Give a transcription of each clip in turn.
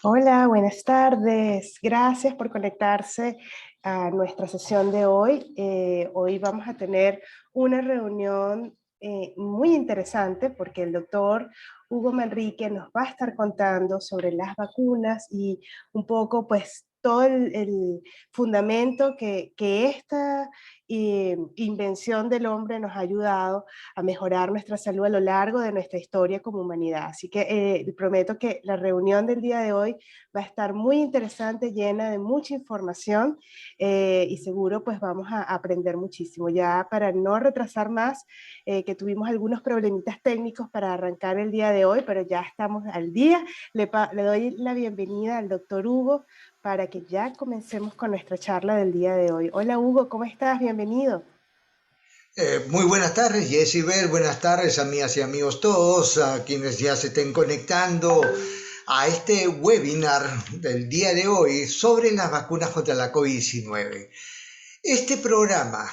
Hola, buenas tardes. Gracias por conectarse a nuestra sesión de hoy. Hoy vamos a tener una reunión muy interesante porque el doctor Hugo Manrique nos va a estar contando sobre las vacunas y un poco pues todo el fundamento que esta invención del hombre nos ha ayudado a mejorar nuestra salud a lo largo de nuestra historia como humanidad. Así que prometo que la reunión del día de hoy va a estar muy interesante, llena de mucha información y seguro pues vamos a aprender muchísimo. Ya para no retrasar más, que tuvimos algunos problemitas técnicos para arrancar el día de hoy, pero ya estamos al día. Le doy la bienvenida al doctor Hugo para que ya comencemos con nuestra charla del día de hoy. Hola Hugo, ¿cómo estás? Bienvenido. Muy buenas tardes, Jessibel, buenas tardes, amigas y amigos todos, a quienes ya se estén conectando a este webinar del día de hoy sobre las vacunas contra la COVID-19. Este programa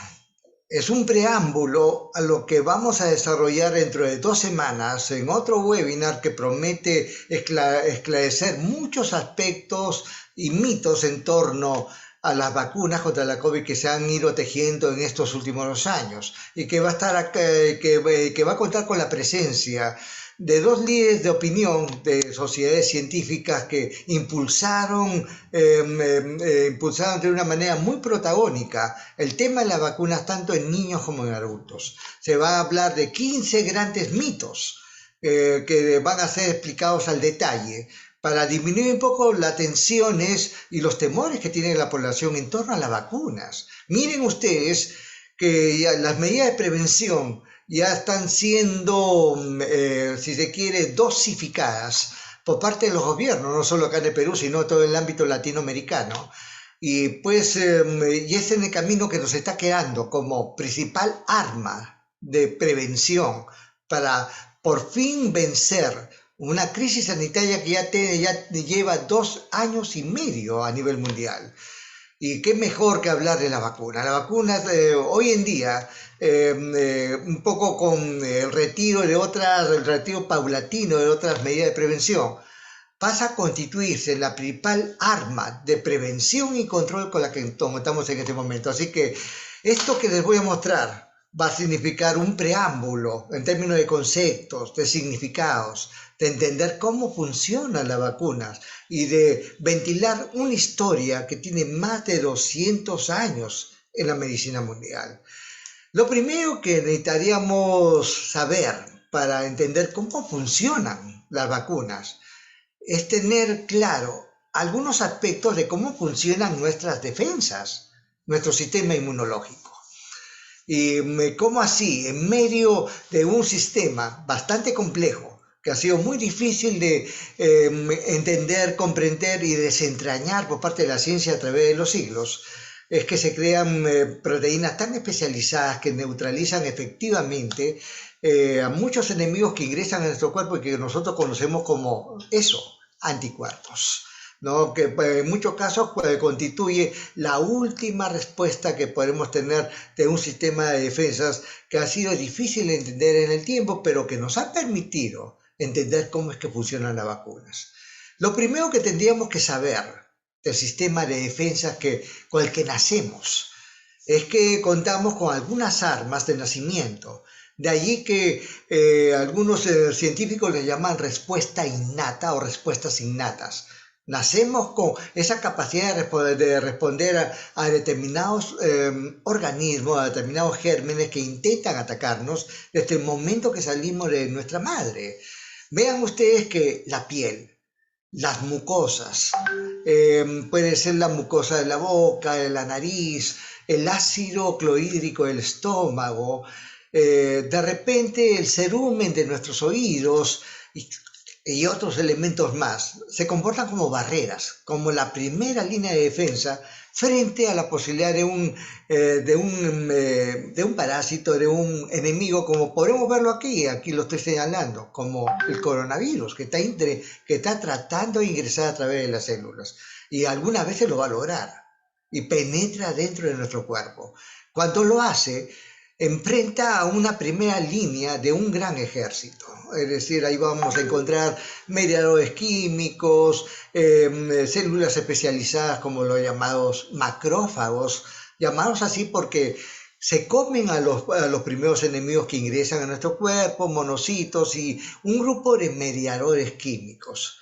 es un preámbulo a lo que vamos a desarrollar dentro de 2 semanas en otro webinar que promete esclarecer muchos aspectos y mitos en torno a las vacunas contra la COVID que se han ido tejiendo en estos últimos años y que va a estar que va a contar con la presencia de dos líderes de opinión de sociedades científicas que impulsaron de una manera muy protagónica el tema de las vacunas tanto en niños como en adultos. Se va a hablar de 15 grandes mitos que van a ser explicados al detalle para disminuir un poco las tensiones y los temores que tiene la población en torno a las vacunas. Miren ustedes que ya las medidas de prevención ya están siendo, si se quiere, dosificadas por parte de los gobiernos, no solo acá en el Perú, sino todo el ámbito latinoamericano. Y pues, y es en el camino que nos está quedando como principal arma de prevención para por fin vencer una crisis sanitaria que ya lleva 2 años y medio a nivel mundial. Y qué mejor que hablar de la vacuna. La vacuna hoy en día, un poco con el retiro el retiro paulatino de otras medidas de prevención, pasa a constituirse la principal arma de prevención y control con la que estamos en este momento. Así que esto que les voy a mostrar va a significar un preámbulo en términos de conceptos, de significados, de entender cómo funcionan las vacunas y de ventilar una historia que tiene más de 200 años en la medicina mundial. Lo primero que necesitaríamos saber para entender cómo funcionan las vacunas es tener claro algunos aspectos de cómo funcionan nuestras defensas, nuestro sistema inmunológico. Y cómo así, en medio de un sistema bastante complejo, que ha sido muy difícil de entender, comprender y desentrañar por parte de la ciencia a través de los siglos, es que se crean proteínas tan especializadas que neutralizan efectivamente a muchos enemigos que ingresan a nuestro cuerpo y que nosotros conocemos como eso, anticuerpos, ¿no? Que en muchos casos constituye la última respuesta que podemos tener de un sistema de defensas que ha sido difícil de entender en el tiempo, pero que nos ha permitido entender cómo es que funcionan las vacunas. Lo primero que tendríamos que saber del sistema de defensas con el que nacemos es que contamos con algunas armas de nacimiento. De allí que algunos científicos le llaman respuesta innata o respuestas innatas. Nacemos con esa capacidad de responder a determinados organismos, a determinados gérmenes que intentan atacarnos desde el momento que salimos de nuestra madre. Vean ustedes que la piel, las mucosas, puede ser la mucosa de la boca, de la nariz, el ácido clorhídrico del estómago, de repente el cerumen de nuestros oídos y otros elementos más se comportan como barreras, como la primera línea de defensa frente a la posibilidad de un parásito, de un enemigo, como podemos verlo aquí lo estoy señalando, como el coronavirus, que está tratando de ingresar a través de las células y algunas veces lo va a lograr y penetra dentro de nuestro cuerpo. Cuando lo hace, enfrenta a una primera línea de un gran ejército. Es decir, ahí vamos a encontrar mediadores químicos, células especializadas como los llamados macrófagos, llamados así porque se comen a los primeros enemigos que ingresan a nuestro cuerpo, monocitos y un grupo de mediadores químicos.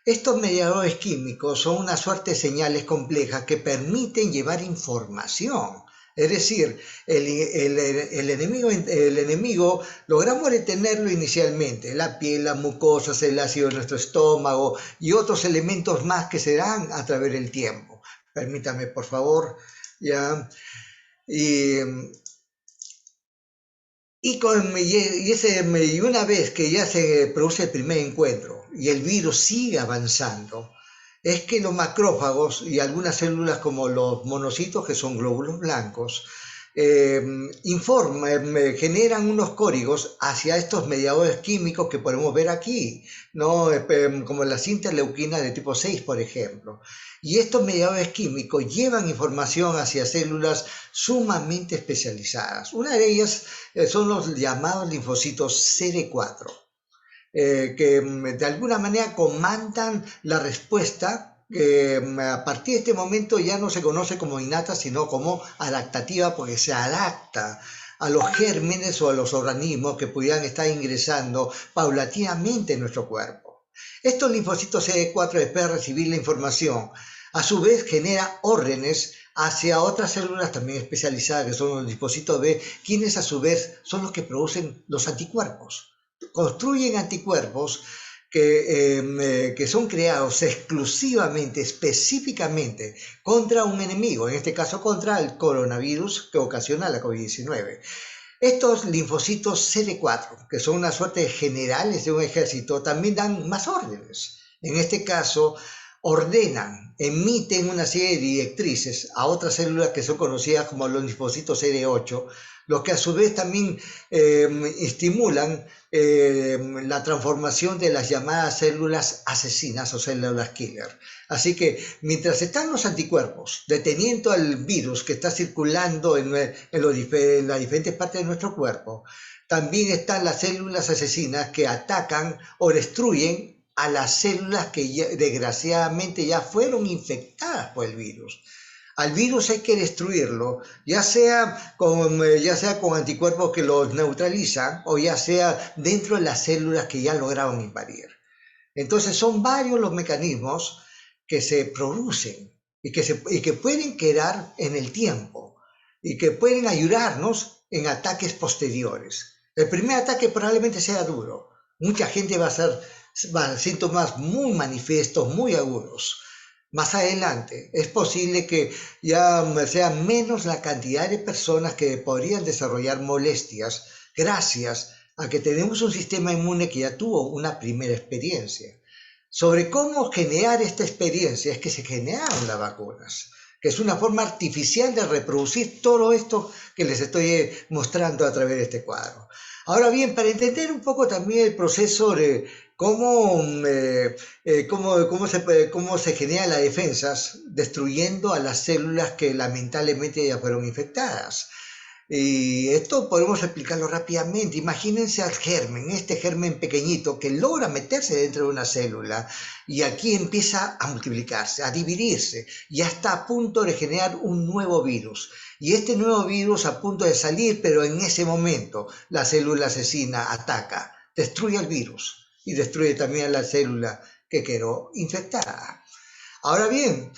Estos mediadores químicos son una suerte de señales complejas que permiten llevar información. Es decir, el enemigo logramos detenerlo inicialmente, la piel, las mucosas, el ácido de nuestro estómago y otros elementos más que se dan a través del tiempo. Permítame, por favor, ya. Y, y una vez que ya se produce el primer encuentro y el virus sigue avanzando, es que los macrófagos y algunas células como los monocitos, que son glóbulos blancos, generan unos códigos hacia estos mediadores químicos que podemos ver aquí, ¿no? Como las interleuquinas de tipo 6, por ejemplo. Y estos mediadores químicos llevan información hacia células sumamente especializadas. Una de ellas son los llamados linfocitos CD4, que de alguna manera comandan la respuesta que a partir de este momento ya no se conoce como innata, sino como adaptativa, porque se adapta a los gérmenes o a los organismos que pudieran estar ingresando paulatinamente en nuestro cuerpo. Estos linfocitos CD4, después de recibir la información, a su vez genera órdenes hacia otras células también especializadas, que son los linfocitos B, quienes a su vez son los que producen los anticuerpos. Construyen anticuerpos que son creados exclusivamente, específicamente contra un enemigo, en este caso contra el coronavirus que ocasiona la COVID-19. Estos linfocitos CD4, que son una suerte de generales de un ejército, también dan más órdenes. En este caso, ordenan, emiten una serie de directrices a otras células que son conocidas como los linfocitos CD8, los que a su vez también estimulan la transformación de las llamadas células asesinas o células killer. Así que mientras están los anticuerpos deteniendo al virus que está circulando en las diferentes partes de nuestro cuerpo, también están las células asesinas que atacan o destruyen a las células que desgraciadamente ya fueron infectadas por el virus. Al virus hay que destruirlo, ya sea con anticuerpos que los neutralizan o ya sea dentro de las células que ya lograron invadir. Entonces son varios los mecanismos que se producen y que pueden quedar en el tiempo y que pueden ayudarnos en ataques posteriores. El primer ataque probablemente sea duro. Mucha gente va a hacer síntomas muy manifiestos, muy agudos. Más adelante es posible que ya sea menos la cantidad de personas que podrían desarrollar molestias gracias a que tenemos un sistema inmune que ya tuvo una primera experiencia. Sobre cómo generar esta experiencia es que se generaron las vacunas, que es una forma artificial de reproducir todo esto que les estoy mostrando a través de este cuadro. Ahora bien, para entender un poco también el proceso de cómo se generan las defensas destruyendo a las células que lamentablemente ya fueron infectadas. Y esto podemos explicarlo rápidamente. Imagínense al germen, este germen pequeñito que logra meterse dentro de una célula y aquí empieza a multiplicarse, a dividirse, y ya está a punto de generar un nuevo virus. Y este nuevo virus a punto de salir, pero en ese momento la célula asesina ataca, destruye el virus y destruye también a la célula que quedó infectada. Ahora bien,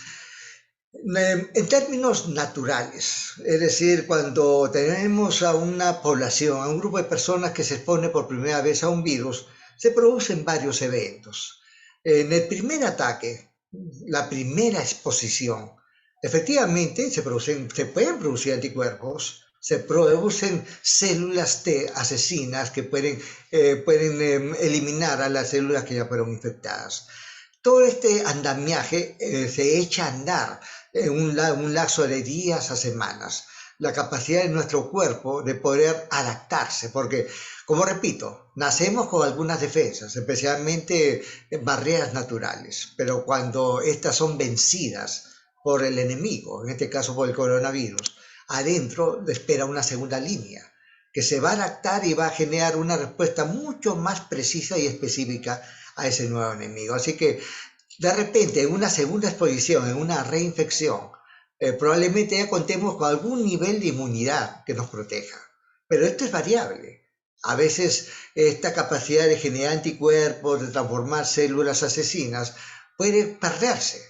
en términos naturales, es decir, cuando tenemos a una población, a un grupo de personas que se expone por primera vez a un virus, se producen varios eventos. En el primer ataque, la primera exposición, efectivamente se pueden producir anticuerpos, se producen células T asesinas que pueden eliminar a las células que ya fueron infectadas. Todo este andamiaje se echa a andar en un lapso de días a semanas. La capacidad de nuestro cuerpo de poder adaptarse, porque, como repito, nacemos con algunas defensas, especialmente barreras naturales, pero cuando estas son vencidas por el enemigo, en este caso por el coronavirus, adentro espera una segunda línea. que se va a adaptar y va a generar una respuesta mucho más precisa y específica a ese nuevo enemigo. Así que de repente en una segunda exposición, en una reinfección, probablemente ya contemos con algún nivel de inmunidad que nos proteja. Pero esto es variable. A veces esta capacidad de generar anticuerpos, de transformar células asesinas, puede perderse.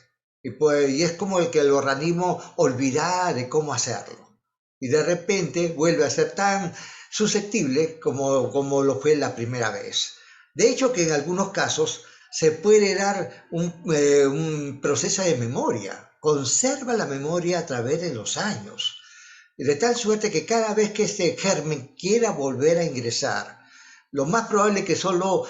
Y es como el organismo olvida de cómo hacerlo. Y de repente vuelve a ser tan susceptible como lo fue la primera vez. De hecho, que en algunos casos se puede dar un proceso de memoria, conserva la memoria a través de los años, de tal suerte que cada vez que este germen quiera volver a ingresar, lo más probable es que solo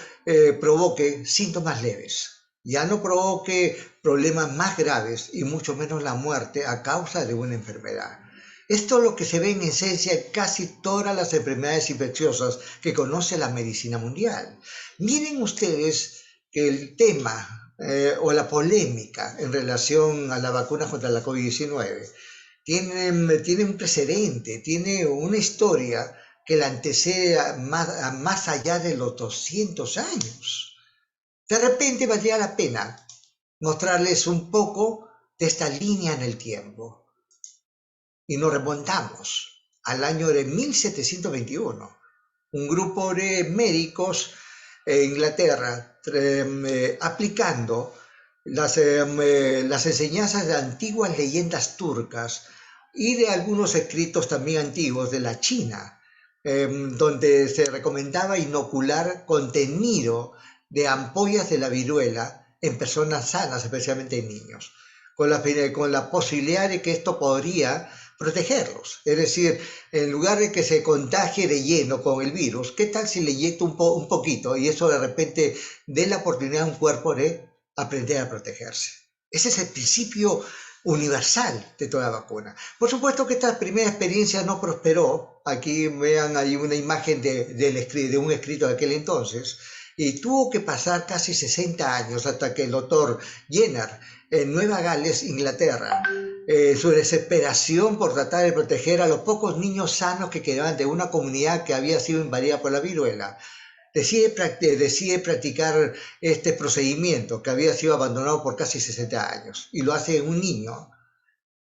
provoque síntomas leves, ya no provoque problemas más graves y mucho menos la muerte a causa de una enfermedad. Esto es lo que se ve en esencia en casi todas las enfermedades infecciosas que conoce la medicina mundial. Miren ustedes que el tema o la polémica en relación a la vacuna contra la COVID-19 tiene un precedente, tiene una historia que la antecede más allá de los 200 años. De repente valdría la pena mostrarles un poco de esta línea en el tiempo. Y nos remontamos al año de 1721. Un grupo de médicos en Inglaterra aplicando las enseñanzas de antiguas leyendas turcas y de algunos escritos también antiguos de la China, donde se recomendaba inocular contenido de ampollas de la viruela en personas sanas, especialmente en niños, con la posibilidad de que esto podría protegerlos. Es decir, en lugar de que se contagie de lleno con el virus, ¿qué tal si le inyecto un poquito y eso de repente dé la oportunidad a un cuerpo de aprender a protegerse? Ese es el principio universal de toda vacuna. Por supuesto que esta primera experiencia no prosperó. Aquí vean ahí una imagen de un escrito de aquel entonces, y tuvo que pasar casi 60 años hasta que el doctor Jenner en Nueva Gales, Inglaterra, su desesperación por tratar de proteger a los pocos niños sanos que quedaban de una comunidad que había sido invadida por la viruela, decide practicar este procedimiento que había sido abandonado por casi 60 años, y lo hace en un niño,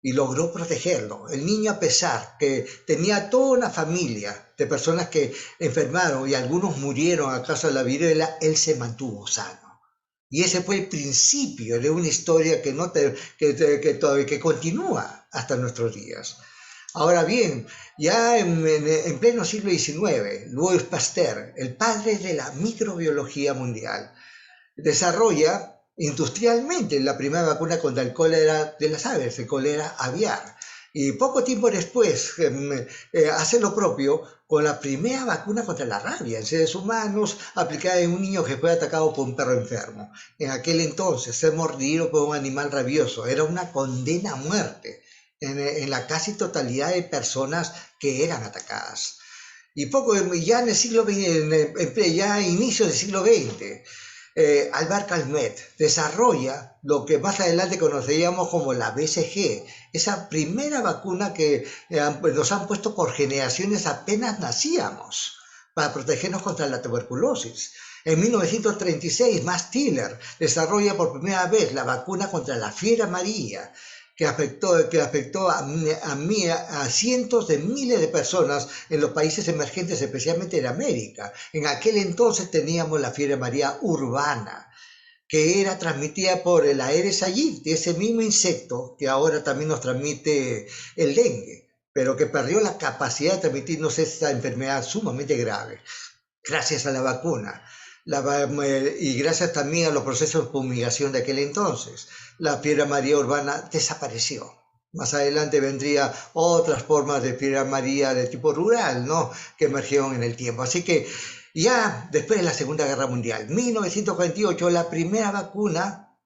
y logró protegerlo. El niño, a pesar que tenía toda una familia de personas que enfermaron y algunos murieron a causa de la viruela, él se mantuvo sano. Y ese fue el principio de una historia que continúa hasta nuestros días. Ahora bien, ya en pleno siglo XIX, Louis Pasteur, el padre de la microbiología mundial, desarrolla industrialmente la primera vacuna contra el cólera de las aves, el cólera aviar. Y poco tiempo después hace lo propio con la primera vacuna contra la rabia en seres humanos, aplicada en un niño que fue atacado por un perro enfermo. En aquel entonces, ser mordido por un animal rabioso era una condena a muerte en la casi totalidad de personas que eran atacadas. Y ya en el siglo XX, ya a inicios del siglo XX, Albert Calmet desarrolla lo que más adelante conoceríamos como la BCG, esa primera vacuna que nos han puesto por generaciones apenas nacíamos para protegernos contra la tuberculosis. En 1936, Max Tiller desarrolla por primera vez la vacuna contra la fiebre amarilla, que afectó a cientos de miles de personas en los países emergentes, especialmente en América. En aquel entonces teníamos la fiebre amarilla urbana, que era transmitida por el Aedes aegypti, ese mismo insecto que ahora también nos transmite el dengue, pero que perdió la capacidad de transmitirnos esta enfermedad sumamente grave, gracias a la vacuna. Y gracias también a los procesos de fumigación de aquel entonces, la fiebre amarilla urbana desapareció. Más adelante vendrían otras formas de fiebre amarilla de tipo rural, ¿no?, que emergieron en el tiempo. Así que ya después de la Segunda Guerra Mundial, 1948, la primera vacuna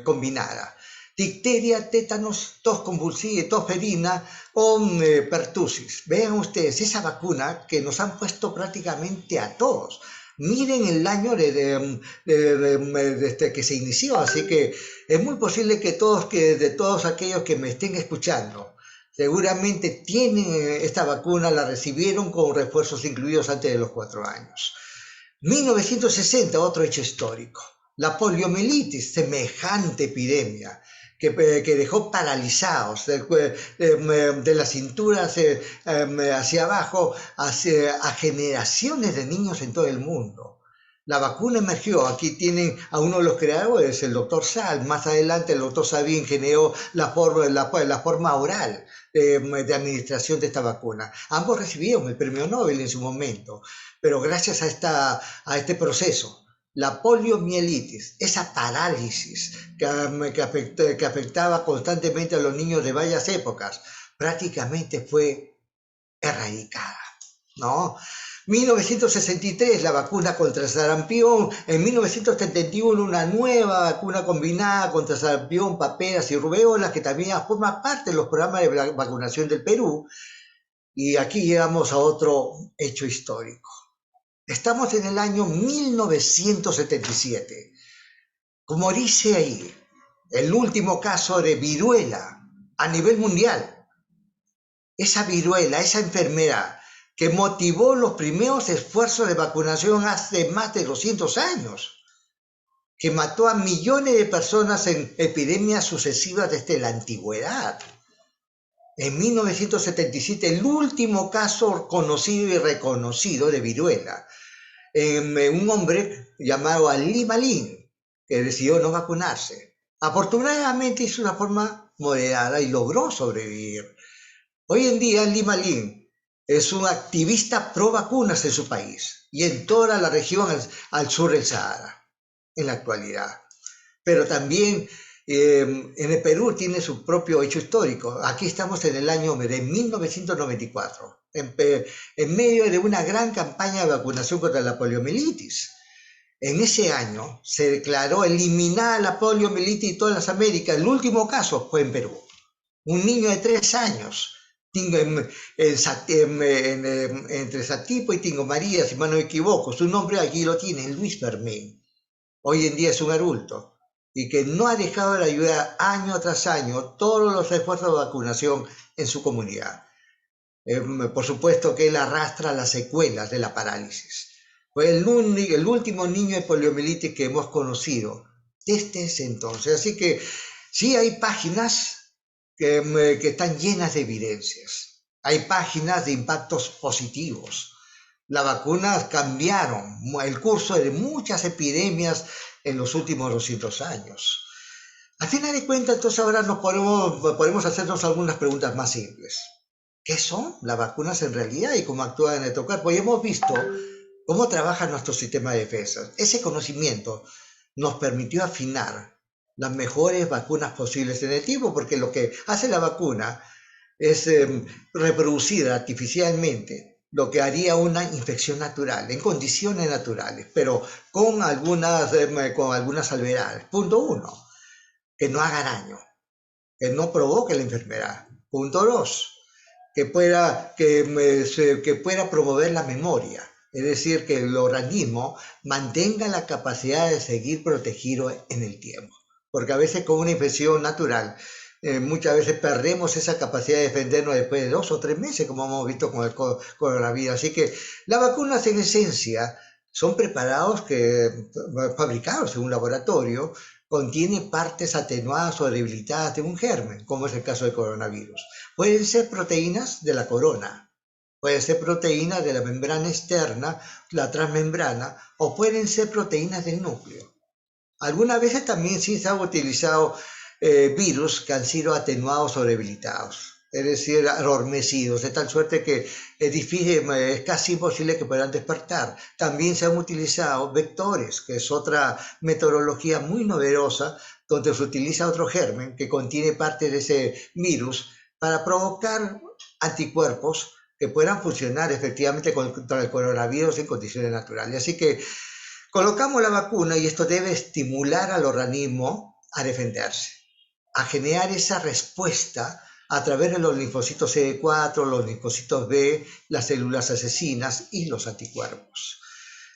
combinada: difteria, tétanos, tos convulsiva, tos ferina o pertussis. Vean ustedes esa vacuna que nos han puesto prácticamente a todos. Miren el año que se inició, así que es muy posible que todos aquellos que me estén escuchando Seguramente tienen esta vacuna, la recibieron con refuerzos incluidos antes de los 4 años. 1960, otro hecho histórico. La poliomielitis, semejante epidemia que dejó paralizados de la cintura hacia abajo a generaciones de niños en todo el mundo. La vacuna emergió, aquí tienen a uno de los creadores, el doctor Sal, más adelante el doctor Sabin generó la forma oral de administración de esta vacuna. Ambos recibieron el premio Nobel en su momento, pero gracias a este proceso, la poliomielitis, esa parálisis que afectaba constantemente a los niños de varias épocas, prácticamente fue erradicada, ¿no? 1963, la vacuna contra el sarampión. En 1971, una nueva vacuna combinada contra sarampión, paperas y rubeola, que también forma parte de los programas de vacunación del Perú. Y aquí llegamos a otro hecho histórico. Estamos en el año 1977. Como dice ahí, el último caso de viruela a nivel mundial. Esa viruela, esa enfermedad que motivó los primeros esfuerzos de vacunación hace más de 200 años, que mató a millones de personas en epidemias sucesivas desde la antigüedad. En 1977, el último caso conocido y reconocido de viruela, un hombre llamado Ali Malin, que decidió no vacunarse. Afortunadamente hizo una forma moderada y logró sobrevivir. Hoy en día, Ali Malin es un activista pro vacunas en su país y en toda la región al sur del Sahara, en la actualidad. Pero también en el Perú tiene su propio hecho histórico. Aquí estamos en el año de 1994, en medio de una gran campaña de vacunación contra la poliomielitis. En ese año se declaró eliminada la poliomielitis de todas las Américas. El último caso fue en Perú. Un niño de 3 años, entre Satipo y Tingo María, si mal no me equivoco, su nombre aquí lo tiene, Luis Fermín. Hoy en día es un adulto y que no ha dejado de ayudar año tras año todos los esfuerzos de vacunación en su comunidad. Por supuesto que él arrastra las secuelas de la parálisis. Fue el último niño de poliomielitis que hemos conocido desde ese entonces. Así que sí hay páginas que están llenas de evidencias. Hay páginas de impactos positivos. Las vacunas cambiaron el curso de muchas epidemias en los últimos 200 años. Al final de cuentas, entonces ahora podemos hacernos algunas preguntas más simples. ¿Qué son las vacunas en realidad y cómo actúan en nuestro cuerpo? Y hemos visto cómo trabaja nuestro sistema de defensa. Ese conocimiento nos permitió afinar las mejores vacunas posibles en el tiempo, porque lo que hace la vacuna es reproducir artificialmente lo que haría una infección natural, en condiciones naturales, pero con algunas salvedades. Punto 1, que no haga daño, que no provoque la enfermedad. Punto 2, que pueda promover la memoria, es decir, que el organismo mantenga la capacidad de seguir protegido en el tiempo. Porque a veces con una infección natural, muchas veces perdemos esa capacidad de defendernos después de 2 o 3 meses, como hemos visto con el coronavirus. Así que las vacunas en esencia son preparados fabricados en un laboratorio, contienen partes atenuadas o debilitadas de un germen, como es el caso del coronavirus. Pueden ser proteínas de la corona, pueden ser proteínas de la membrana externa, la transmembrana, o pueden ser proteínas del núcleo. Algunas veces también sí se han utilizado virus que han sido atenuados o debilitados, es decir, adormecidos, de tal suerte que es casi imposible que puedan despertar. También se han utilizado vectores, que es otra metodología muy novedosa, donde se utiliza otro germen que contiene parte de ese virus para provocar anticuerpos que puedan funcionar efectivamente contra el coronavirus en condiciones naturales. Así que colocamos la vacuna y esto debe estimular al organismo a defenderse, a generar esa respuesta a través de los linfocitos CD4, los linfocitos B, las células asesinas y los anticuerpos.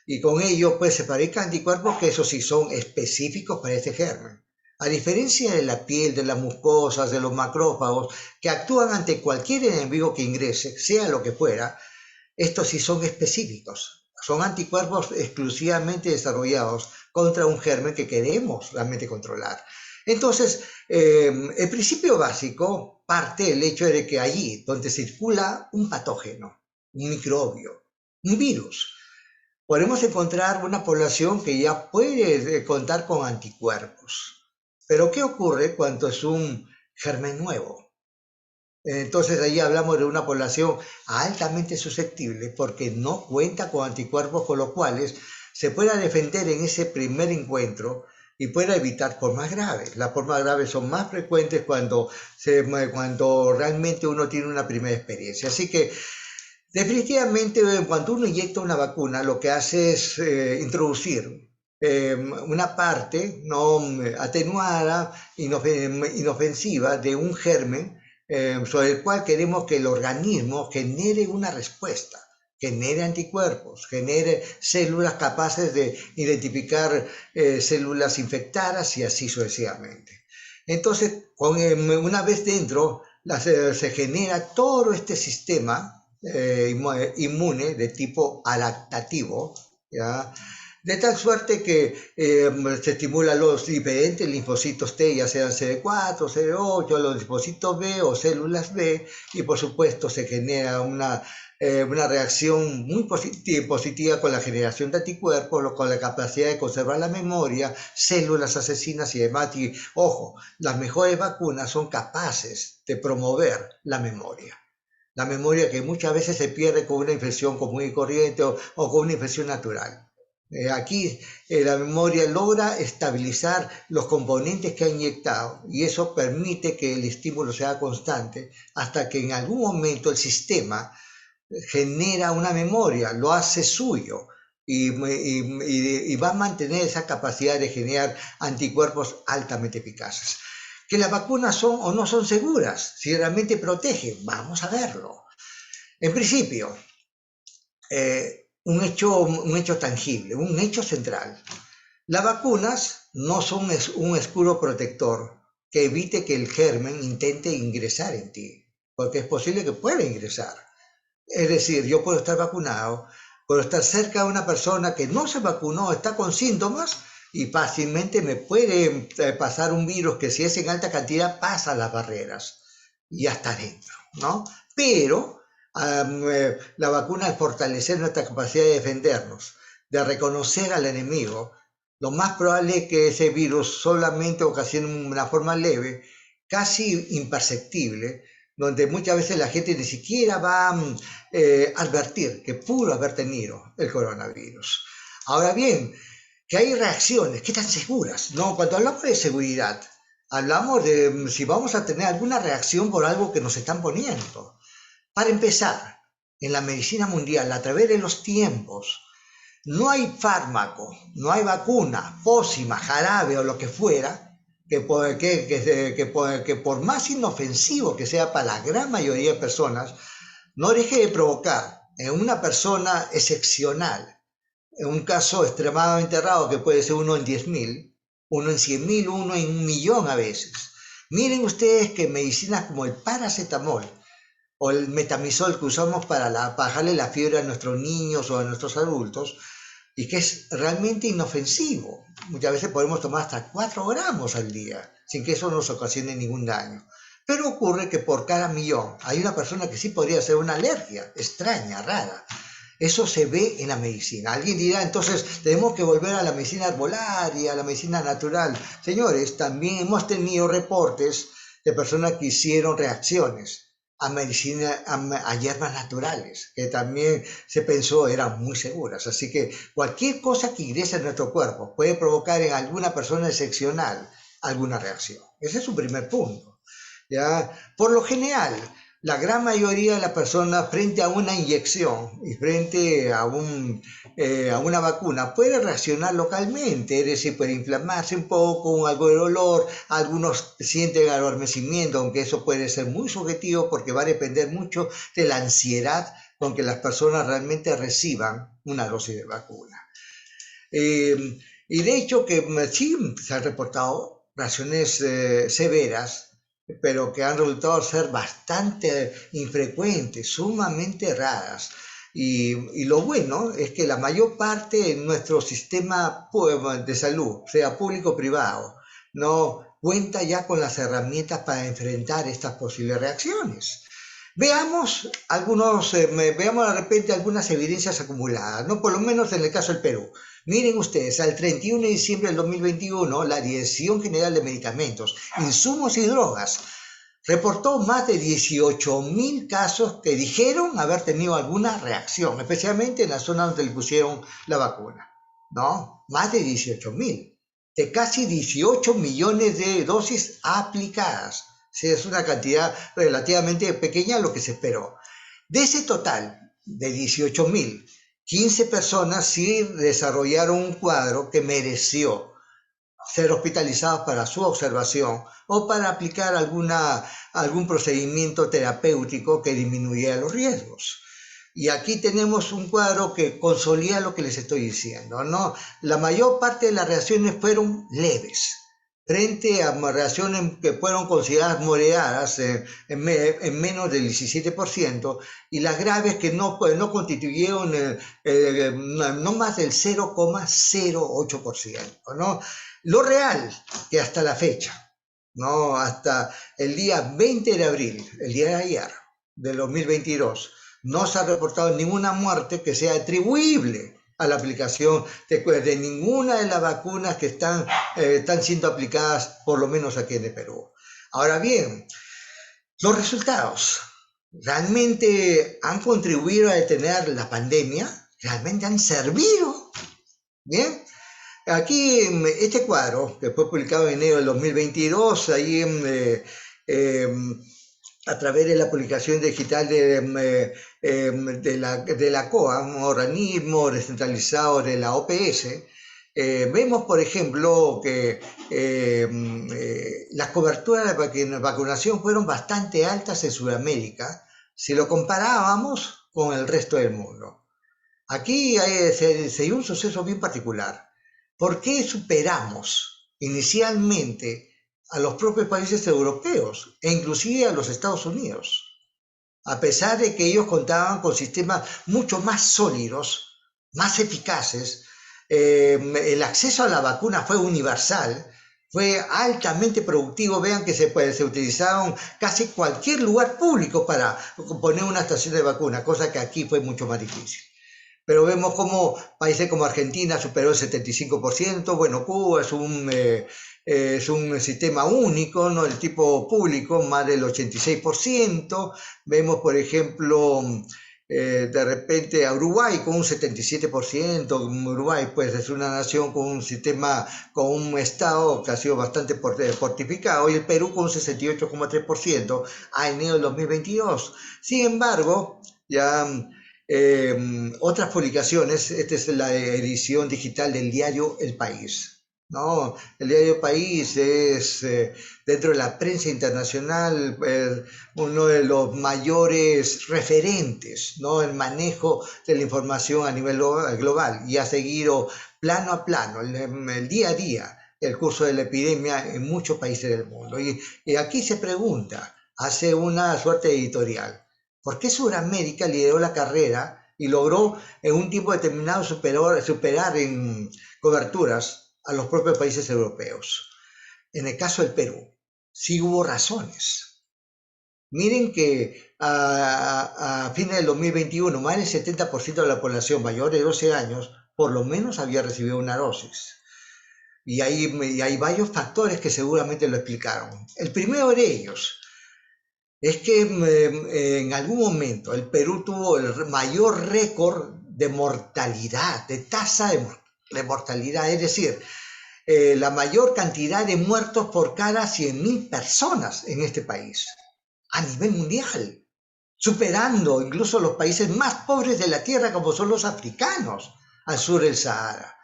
Y con ello pues se fabrican anticuerpos que eso sí son específicos para este germen. A diferencia de la piel, de las mucosas, de los macrófagos, que actúan ante cualquier enemigo que ingrese, sea lo que fuera, estos sí son específicos. Son anticuerpos exclusivamente desarrollados contra un germen que queremos realmente controlar. Entonces, el principio básico parte del hecho de que allí donde circula un patógeno, un microbio, un virus, podemos encontrar una población que ya puede contar con anticuerpos. Pero ¿qué ocurre cuando es un germen nuevo? Entonces ahí hablamos de una población altamente susceptible porque no cuenta con anticuerpos con los cuales se pueda defender en ese primer encuentro y pueda evitar formas graves. Las formas graves son más frecuentes cuando realmente uno tiene una primera experiencia. Así que definitivamente, cuando uno inyecta una vacuna, lo que hace es introducir una parte no atenuada, inofensiva de un germen sobre el cual queremos que el organismo genere una respuesta, genere anticuerpos, genere células capaces de identificar células infectadas y así sucesivamente. Entonces, una vez dentro, se genera todo este sistema inmune de tipo adaptativo, ¿ya? De tal suerte que se estimulan los diferentes linfocitos T, ya sean CD4, CD8, los linfocitos B o células B, y por supuesto se genera una reacción muy positiva con la generación de anticuerpos, con la capacidad de conservar la memoria, células asesinas y demás. Y ojo, las mejores vacunas son capaces de promover la memoria. La memoria que muchas veces se pierde con una infección común y corriente o con una infección natural. Aquí la memoria logra estabilizar los componentes que ha inyectado y eso permite que el estímulo sea constante hasta que en algún momento el sistema genera una memoria, lo hace suyo y va a mantener esa capacidad de generar anticuerpos altamente eficaces. Que las vacunas son o no son seguras, si realmente protegen, vamos a verlo. En principio, un hecho tangible, un hecho central. Las vacunas no son un escudo protector que evite que el germen intente ingresar en ti, porque es posible que pueda ingresar. Es decir, yo puedo estar vacunado, puedo estar cerca de una persona que no se vacunó, está con síntomas y fácilmente me puede pasar un virus que si es en alta cantidad pasa las barreras y ya está dentro, ¿no? Pero la vacuna al fortalecer nuestra capacidad de defendernos, de reconocer al enemigo, lo más probable es que ese virus solamente ocasione una forma leve, casi imperceptible, donde muchas veces la gente ni siquiera va a advertir que pudo haber tenido el coronavirus. Ahora bien, que hay reacciones, ¿qué tan seguras? No, cuando hablamos de seguridad, hablamos de si vamos a tener alguna reacción por algo que nos están poniendo. Para empezar, en la medicina mundial, a través de los tiempos, no hay fármaco, no hay vacuna, pócima, jarabe o lo que fuera, que por más inofensivo que sea para la gran mayoría de personas, no deje de provocar en una persona excepcional, en un caso extremadamente raro que puede ser uno en 10.000, uno en 100.000, uno en 1.000.000 a veces. Miren ustedes que medicinas como el paracetamol o el metamizol que usamos para bajarle la fiebre a nuestros niños o a nuestros adultos, y que es realmente inofensivo. Muchas veces podemos tomar hasta 4 gramos al día, sin que eso nos ocasione ningún daño. Pero ocurre que por cada 1.000.000 hay una persona que sí podría ser una alergia extraña, rara. Eso se ve en la medicina. Alguien dirá, entonces tenemos que volver a la medicina arbolaria, a la medicina natural. Señores, también hemos tenido reportes de personas que hicieron reacciones a hierbas naturales, que también se pensó eran muy seguras. Así que cualquier cosa que ingrese en nuestro cuerpo puede provocar en alguna persona excepcional alguna reacción. Ese es un primer punto. ¿Ya? Por lo general, la gran mayoría de las personas frente a una inyección y frente a una vacuna puede reaccionar localmente, es decir, puede inflamarse un poco, algo de dolor, algunos sienten adormecimiento, aunque eso puede ser muy subjetivo porque va a depender mucho de la ansiedad con que las personas realmente reciban una dosis de vacuna. Y de hecho que sí se han reportado reacciones severas, pero que han resultado ser bastante infrecuentes, sumamente raras. Y lo bueno es que la mayor parte de nuestro sistema de salud, sea público o privado, no cuenta ya con las herramientas para enfrentar estas posibles reacciones. Veamos de repente algunas evidencias acumuladas, ¿no? Por lo menos en el caso del Perú. Miren ustedes, al 31 de diciembre del 2021, la Dirección General de Medicamentos, Insumos y Drogas reportó más de 18.000 casos que dijeron haber tenido alguna reacción, especialmente en la zona donde le pusieron la vacuna. ¿No? Más de 18.000, de casi 18 millones de dosis aplicadas. Sí, es una cantidad relativamente pequeña lo que se esperó. De ese total de 18.000, 15 personas sí desarrollaron un cuadro que mereció ser hospitalizados para su observación o para aplicar algún procedimiento terapéutico que disminuyera los riesgos. Y aquí tenemos un cuadro que consolida lo que les estoy diciendo, ¿no? La mayor parte de las reacciones fueron leves, frente a reacciones que fueron consideradas moderadas en menos del 17%, y las graves que no constituyeron no más del 0,08%, ¿no? Lo real, que hasta la fecha, ¿no? Hasta el día 20 de abril, el día de ayer, del 2022, no se ha reportado ninguna muerte que sea atribuible a la aplicación de ninguna de las vacunas que están siendo aplicadas, por lo menos aquí en el Perú. Ahora bien, los resultados realmente han contribuido a detener la pandemia, realmente han servido. Bien, aquí este cuadro, que fue publicado en enero del 2022, ahí a través de la publicación digital de la COA, un organismo descentralizado de la OPS, vemos, por ejemplo, que las coberturas de vacunación fueron bastante altas en Sudamérica si lo comparábamos con el resto del mundo. Aquí se dio un suceso bien particular. ¿Por qué superamos inicialmente a los propios países europeos e inclusive a los Estados Unidos? A pesar de que ellos contaban con sistemas mucho más sólidos, más eficaces, el acceso a la vacuna fue universal, fue altamente productivo. Vean que se utilizaron casi cualquier lugar público para poner una estación de vacuna, cosa que aquí fue mucho más difícil. Pero vemos como países como Argentina superó el 75%, bueno, Cuba es un sistema único, ¿no? El tipo público, más del 86%. Vemos, por ejemplo, de repente a Uruguay con un 77%. Uruguay, pues, es una nación con un sistema, con un estado que ha sido bastante fortificado, y el Perú con un 68,3% a enero del 2022. Sin embargo, ya otras publicaciones, esta es la edición digital del diario El País, ¿no? El diario El País es, dentro de la prensa internacional, uno de los mayores referentes, ¿no? El manejo de la información a nivel global, y ha seguido plano a plano, el día a día, el curso de la epidemia en muchos países del mundo. Y aquí se pregunta, hace una suerte de editorial: ¿por qué Sudamérica lideró la carrera y logró en un tiempo determinado superar en coberturas a los propios países europeos? En el caso del Perú, sí hubo razones. Miren que a fines del 2021, más del 70% de la población mayor de 12 años por lo menos había recibido una dosis. Y hay varios factores que seguramente lo explicaron. El primero de ellos es que en algún momento el Perú tuvo el mayor récord de mortalidad, de tasa de mortalidad, es decir, la mayor cantidad de muertos por cada 100.000 personas en este país, a nivel mundial, superando incluso los países más pobres de la Tierra, como son los africanos al sur del Sahara,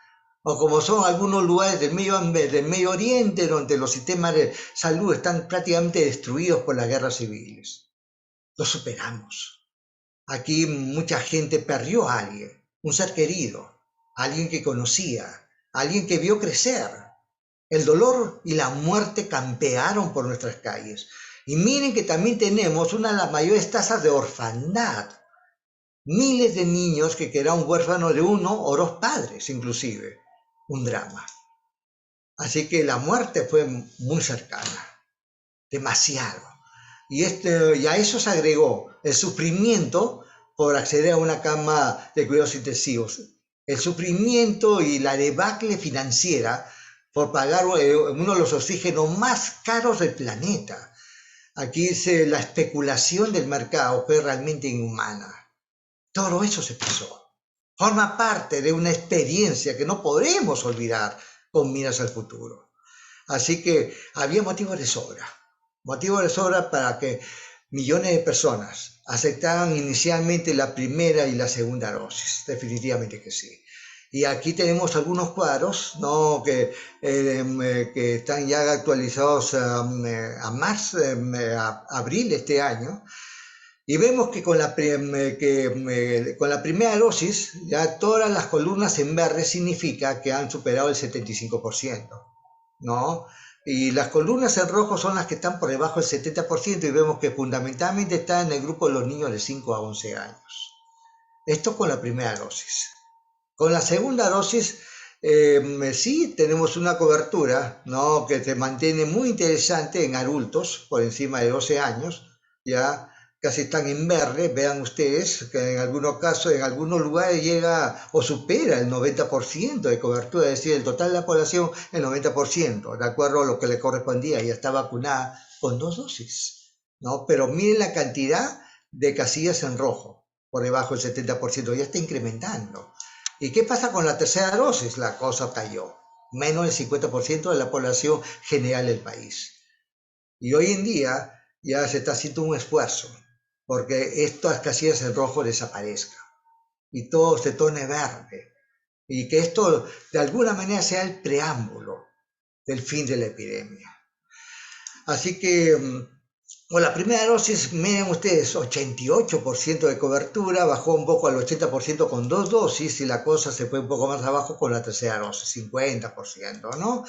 o como son algunos lugares del Medio Oriente, donde los sistemas de salud están prácticamente destruidos por las guerras civiles. Lo superamos. Aquí mucha gente perdió a alguien, un ser querido, a alguien que conocía, a alguien que vio crecer El dolor y la muerte campearon por nuestras calles. Y miren que también tenemos una de las mayores tasas de orfandad. Miles de niños que quedaron huérfanos de uno o dos padres, inclusive. Un drama. Así que la muerte fue muy cercana, demasiado. Y a eso se agregó el sufrimiento por acceder a una cama de cuidados intensivos, el sufrimiento y la debacle financiera por pagar uno de los oxígenos más caros del planeta. Aquí la especulación del mercado fue realmente inhumana. Todo eso se pasó. Forma parte de una experiencia que no podremos olvidar con miras al futuro. Así que había motivos de sobra para que millones de personas aceptaran inicialmente la primera y la segunda dosis, definitivamente que sí. Y aquí tenemos algunos cuadros, ¿no? que están ya actualizados a marzo, a abril de este año, y vemos que con la primera dosis ya todas las columnas en verde significa que han superado el 75%, ¿no? Y las columnas en rojo son las que están por debajo del 70% y vemos que fundamentalmente está en el grupo de los niños de 5 a 11 años. Esto con la primera dosis. Con la segunda dosis, sí tenemos una cobertura, ¿no? Que se mantiene muy interesante en adultos por encima de 12 años, ya casi están en verde. Vean ustedes que en algunos casos, en algunos lugares llega o supera el 90% de cobertura, es decir, el total de la población el 90%, de acuerdo a lo que le correspondía, ya está vacunada con 2 dosis, ¿no? Pero miren la cantidad de casillas en rojo, por debajo del 70%, ya está incrementando. ¿Y qué pasa con la tercera dosis? La cosa cayó. Menos del 50% de la población general del país. Y hoy en día ya se está haciendo un esfuerzo porque estas casillas en rojo desaparezcan y todo se torne verde. Y que esto de alguna manera sea el preámbulo del fin de la epidemia. Así que con la primera dosis, miren ustedes, 88% de cobertura, bajó un poco al 80% con 2 dosis y la cosa se fue un poco más abajo con la tercera dosis, 50%, ¿no?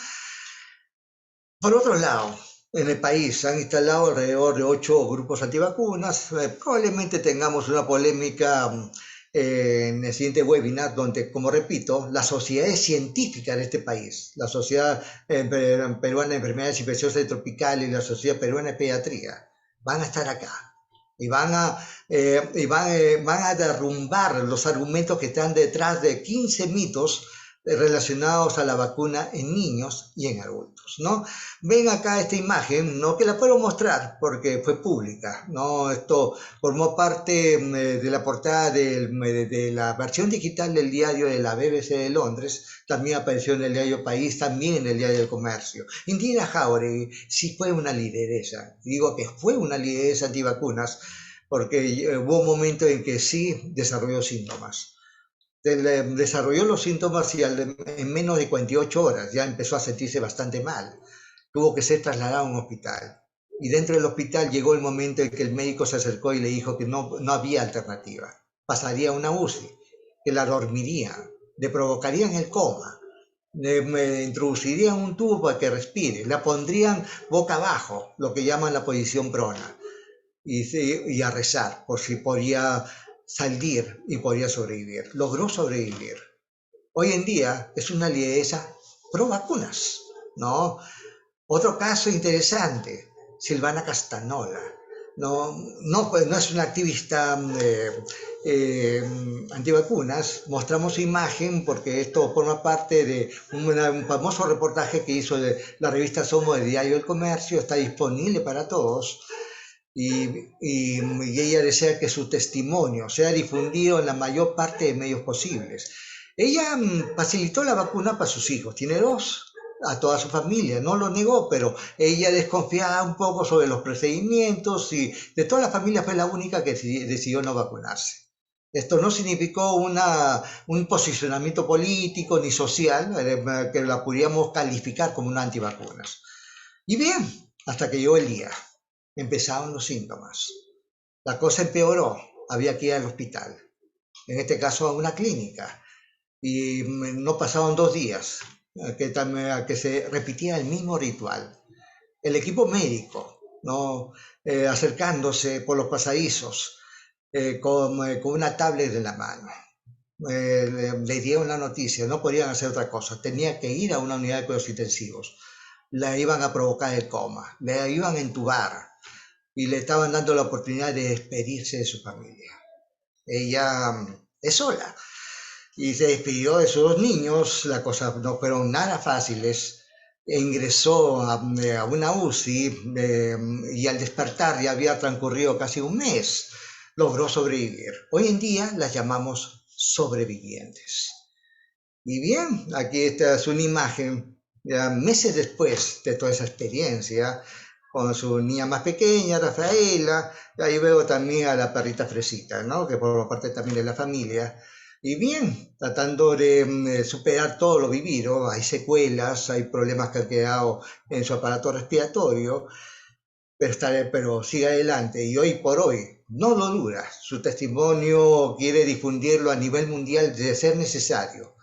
Por otro lado, en el país se han instalado alrededor de 8 grupos antivacunas. Probablemente tengamos una polémica en el siguiente webinar donde, como repito, las sociedades científicas de este país, la Sociedad Peruana de Enfermedades Infecciosas Tropicales y la Sociedad Peruana de Pediatría, van a estar acá y van a derrumbar los argumentos que están detrás de 15 mitos relacionados a la vacuna en niños y en adultos, ¿no? Ven acá esta imagen, ¿no? Que la puedo mostrar porque fue pública, ¿no? Esto formó parte de la portada de la versión digital del diario de la BBC de Londres, también apareció en el diario País, también en el diario del Comercio. Indira Jauregui sí fue una lideresa, digo que fue una lideresa antivacunas porque hubo un momento en que sí desarrolló síntomas. Desarrolló los síntomas y en menos de 48 horas ya empezó a sentirse bastante mal. Tuvo que ser trasladado a un hospital. Y dentro del hospital llegó el momento en que el médico se acercó y le dijo que no había alternativa. Pasaría a una UCI, que la dormirían, le provocarían el coma, le introducirían un tubo para que respire, la pondrían boca abajo, lo que llaman la posición prona, y a rezar por si podía salir y podía sobrevivir. Logró sobrevivir. Hoy en día es una lideresa pro vacunas, ¿no? Otro caso interesante, Silvana Castanola. No es una activista antivacunas. Mostramos su imagen porque esto forma parte de un famoso reportaje que hizo la revista Somos del Diario del Comercio. Está disponible para todos. Y ella desea que su testimonio sea difundido en la mayor parte de medios posibles. Ella facilitó la vacuna para sus hijos, tiene 2, a toda su familia, no lo negó, pero ella desconfiaba un poco sobre los procedimientos y de toda la familia fue la única que decidió no vacunarse. Esto no significó un posicionamiento político ni social que la pudiéramos calificar como una antivacunas. Y bien, hasta que llegó el día. Empezaron los síntomas. La cosa empeoró. Había que ir al hospital. En este caso a una clínica. Y no pasaron 2 días. que se repetía el mismo ritual. El equipo médico, ¿no? Acercándose por los pasadizos con una tablet en la mano. Le dieron la noticia, no podían hacer otra cosa, tenía que ir a una unidad de cuidados intensivos. La iban a provocar el coma, le iban a entubar y le estaban dando la oportunidad de despedirse de su familia. Ella es sola y se despidió de sus dos niños, las cosas no fueron nada fáciles. Ingresó a una UCI y al despertar ya había transcurrido casi un mes. Logró sobrevivir. Hoy en día las llamamos sobrevivientes. Y bien, aquí está es una imagen, ya meses después de toda esa experiencia, con su niña más pequeña, Rafaela, y ahí veo también a la perrita Fresita, ¿no? Que forma parte también de la familia. Y bien, tratando de superar todo lo vivido, hay secuelas, hay problemas que han quedado en su aparato respiratorio, pero sigue adelante y hoy por hoy no lo duda. Su testimonio quiere difundirlo a nivel mundial de ser necesario,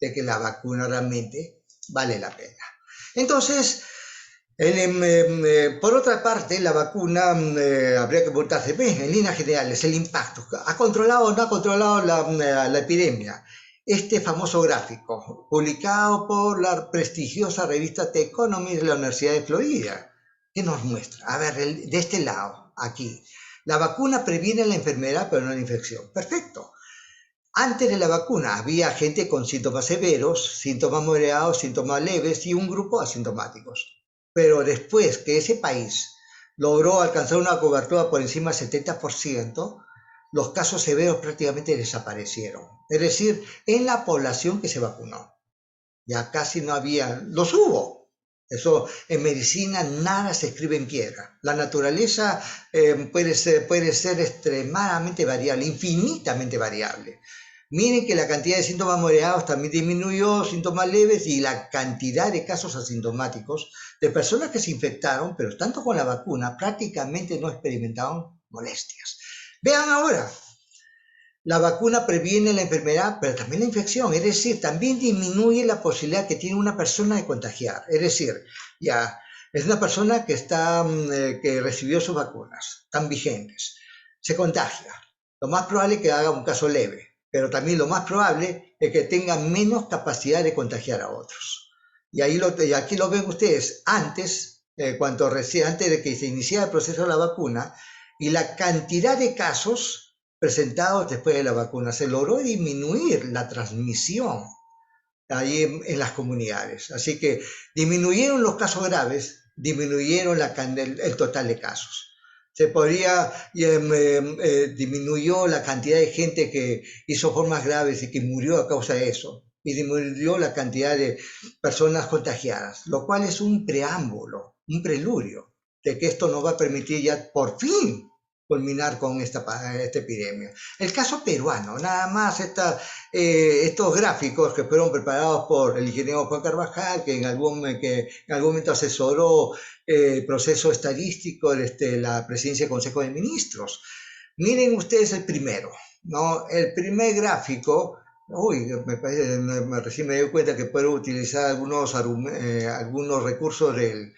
de que la vacuna realmente vale la pena. Entonces, por otra parte, la vacuna habría que preguntarse, en líneas generales, el impacto. ¿Ha controlado o no ha controlado la epidemia? Este famoso gráfico, publicado por la prestigiosa revista The Economist de la Universidad de Florida, ¿qué nos muestra? A ver, de este lado, aquí. La vacuna previene la enfermedad, pero no la infección. Perfecto. Antes de la vacuna había gente con síntomas severos, síntomas moderados, síntomas leves y un grupo asintomáticos. Pero después que ese país logró alcanzar una cobertura por encima del 70%, los casos severos prácticamente desaparecieron. Es decir, en la población que se vacunó. Ya casi no había, los hubo. Eso en medicina nada se escribe en piedra. La naturaleza puede ser extremadamente variable, infinitamente variable. Miren que la cantidad de síntomas moderados también disminuyó, síntomas leves y la cantidad de casos asintomáticos de personas que se infectaron, pero tanto con la vacuna, prácticamente no experimentaron molestias. Vean ahora, la vacuna previene la enfermedad, pero también la infección, es decir, también disminuye la posibilidad que tiene una persona de contagiar. Es decir, ya es una persona que recibió sus vacunas, están vigentes, se contagia. Lo más probable es que haga un caso leve, pero también lo más probable es que tenga menos capacidad de contagiar a otros. Y aquí lo ven ustedes antes de que se iniciara el proceso de la vacuna, y la cantidad de casos presentados después de la vacuna. Se logró disminuir la transmisión ahí en las comunidades. Así que disminuyeron los casos graves, disminuyeron el total de casos. Disminuyó la cantidad de gente que hizo formas graves y que murió a causa de eso, y disminuyó la cantidad de personas contagiadas, lo cual es un preámbulo, un preludio de que esto nos va a permitir ya por fin culminar con esta epidemia. El caso peruano, nada más estos gráficos que fueron preparados por el ingeniero Juan Carvajal, que en algún momento asesoró el proceso estadístico de la presidencia del Consejo de Ministros. Miren ustedes el primero, ¿no? El primer gráfico, recién me doy cuenta que puedo utilizar algunos recursos del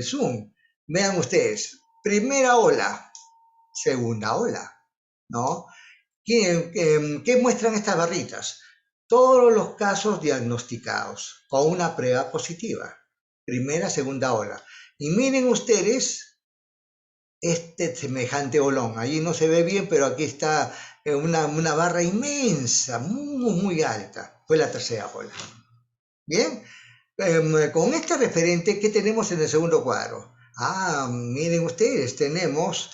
Zoom. Vean ustedes, primera ola, segunda ola, ¿no? ¿Qué muestran estas barritas? Todos los casos diagnosticados con una prueba positiva, primera, segunda ola. Y miren ustedes este semejante olón. Allí no se ve bien, pero aquí está una barra inmensa, muy, muy alta. Fue la tercera ola. Bien, con este referente, ¿qué tenemos en el segundo cuadro? Miren ustedes, tenemos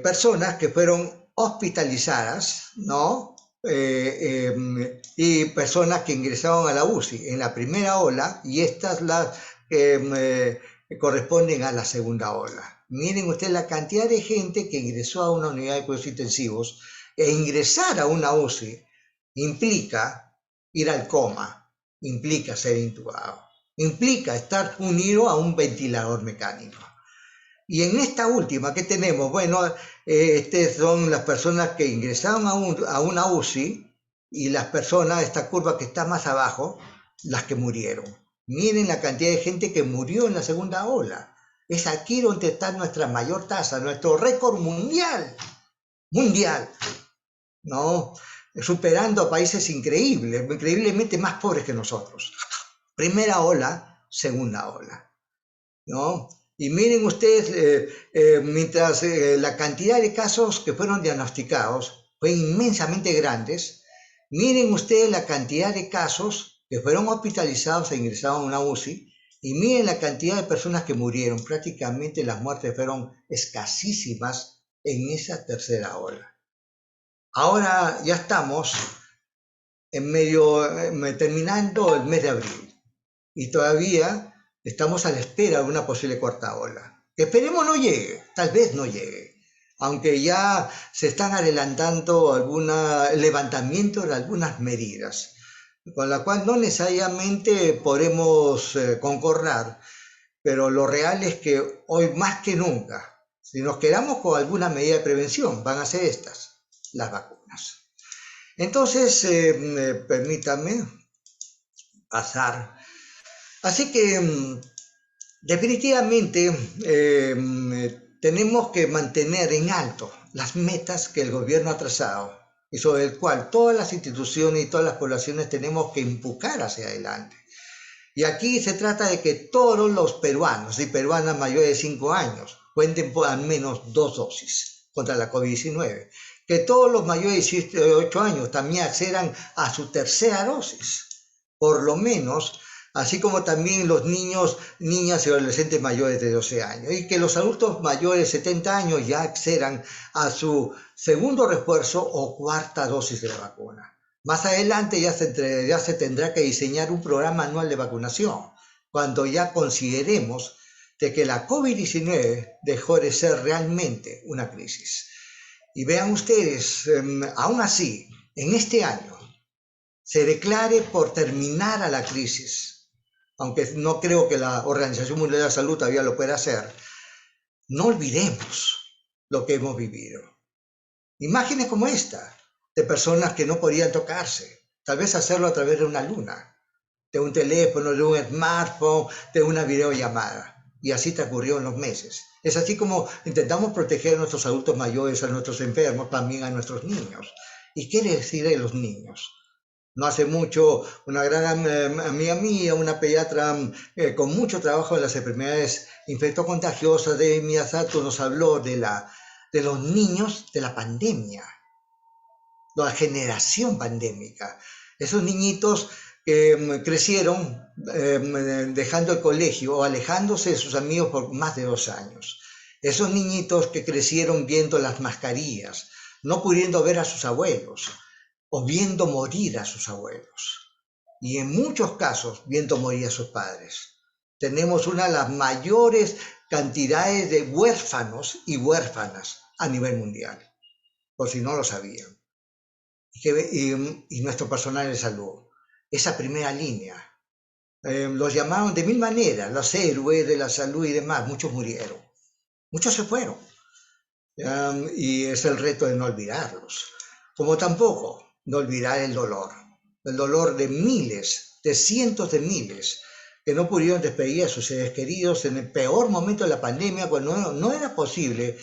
personas que fueron hospitalizadas, ¿no? Y personas que ingresaron a la UCI en la primera ola, y estas las que corresponden a la segunda ola. Miren ustedes la cantidad de gente que ingresó a una unidad de cuidados intensivos, e ingresar a una UCI implica ir al coma, implica ser intubado, implica estar unido a un ventilador mecánico. Y en esta última, ¿qué tenemos? Bueno, estas son las personas que ingresaron a una UCI y las personas, esta curva que está más abajo, las que murieron. Miren la cantidad de gente que murió en la segunda ola. Es aquí donde está nuestra mayor tasa, nuestro récord mundial, ¿no? Superando a países increíblemente más pobres que nosotros. Primera ola, segunda ola, ¿no? Y miren ustedes, mientras la cantidad de casos que fueron diagnosticados fue inmensamente grandes, miren ustedes la cantidad de casos que fueron hospitalizados e ingresados a una UCI, y miren la cantidad de personas que murieron. Prácticamente las muertes fueron escasísimas en esa tercera ola. Ahora ya estamos en medio, terminando el mes de abril, y todavía estamos a la espera de una posible cuarta ola. Esperemos no llegue, tal vez no llegue, aunque ya se están adelantando el levantamiento de algunas medidas, con la cual no necesariamente podemos concordar, pero lo real es que hoy más que nunca, si nos quedamos con alguna medida de prevención, van a ser estas, las vacunas. Entonces, permítanme pasar. Así que definitivamente tenemos que mantener en alto las metas que el gobierno ha trazado y sobre el cual todas las instituciones y todas las poblaciones tenemos que empujar hacia adelante. Y aquí se trata de que todos los peruanos y peruanas mayores de 5 años cuenten por al menos 2 dosis contra la COVID-19. Que todos los mayores de 18 años también accedan a su tercera dosis, por lo menos, así como también los niños, niñas y adolescentes mayores de 12 años. Y que los adultos mayores de 70 años ya accedan a su segundo refuerzo o cuarta dosis de la vacuna. Más adelante ya se tendrá que diseñar un programa anual de vacunación, cuando ya consideremos de que la COVID-19 dejó de ser realmente una crisis. Y vean ustedes, aún así, en este año, se declare por terminar a la crisis, aunque no creo que la Organización Mundial de la Salud todavía lo pueda hacer, no olvidemos lo que hemos vivido. Imágenes como esta, de personas que no podían tocarse, tal vez hacerlo a través de una luna, de un teléfono, de un smartphone, de una videollamada. Y así transcurrió en los meses. Es así como intentamos proteger a nuestros adultos mayores, a nuestros enfermos, también a nuestros niños. ¿Y qué decir de los niños? No hace mucho, una gran amiga mía, una pediatra con mucho trabajo en las enfermedades infectocontagiosas de Miyazato, nos habló de los niños de la pandemia, la generación pandémica. Esos niñitos que crecieron dejando el colegio o alejándose de sus amigos por más de 2 años. Esos niñitos que crecieron viendo las mascarillas, no pudiendo ver a sus abuelos o viendo morir a sus abuelos. Y en muchos casos viendo morir a sus padres. Tenemos una de las mayores cantidades de huérfanos y huérfanas a nivel mundial, por si no lo sabían. Y nuestro personal de salud, esa primera línea, los llamaron de 1000 maneras, los héroes de la salud y demás. Muchos murieron, muchos se fueron, y es el reto de no olvidarlos, como tampoco no olvidar el dolor de miles, de cientos de miles que no pudieron despedir a sus seres queridos en el peor momento de la pandemia, cuando no era posible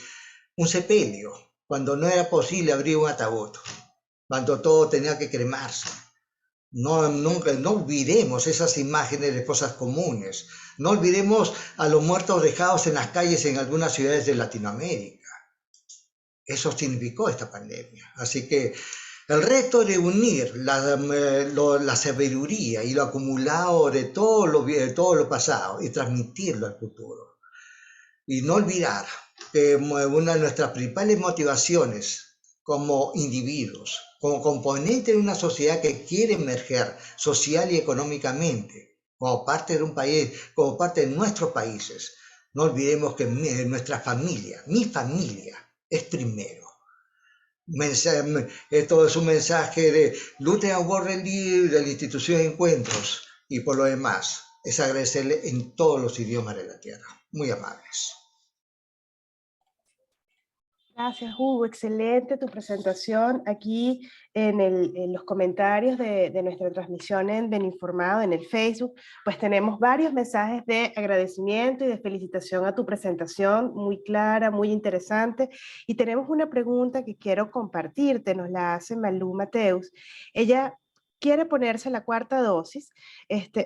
un sepelio, cuando no era posible abrir un ataúd, cuando todo tenía que cremarse. No olvidemos esas imágenes de cosas comunes. No olvidemos a los muertos dejados en las calles en algunas ciudades de Latinoamérica. Eso significó esta pandemia. Así que el reto de unir la sabiduría y lo acumulado de todo lo pasado y transmitirlo al futuro. Y no olvidar que una de nuestras principales motivaciones como individuos, como componente de una sociedad que quiere emerger social y económicamente, como parte de un país, como parte de nuestros países, no olvidemos que nuestra familia, mi familia, es primero. Esto es un mensaje de Lutheran World Relief, de la institución de Encuentros, y por lo demás, es agradecerle en todos los idiomas de la tierra. Muy amables. Gracias, Hugo. Excelente tu presentación. Aquí en los comentarios de nuestra transmisión en Beninformado, en el Facebook, pues tenemos varios mensajes de agradecimiento y de felicitación a tu presentación, muy clara, muy interesante. Y tenemos una pregunta que quiero compartirte, nos la hace Malú Mateus. Ella quiere ponerse la cuarta dosis,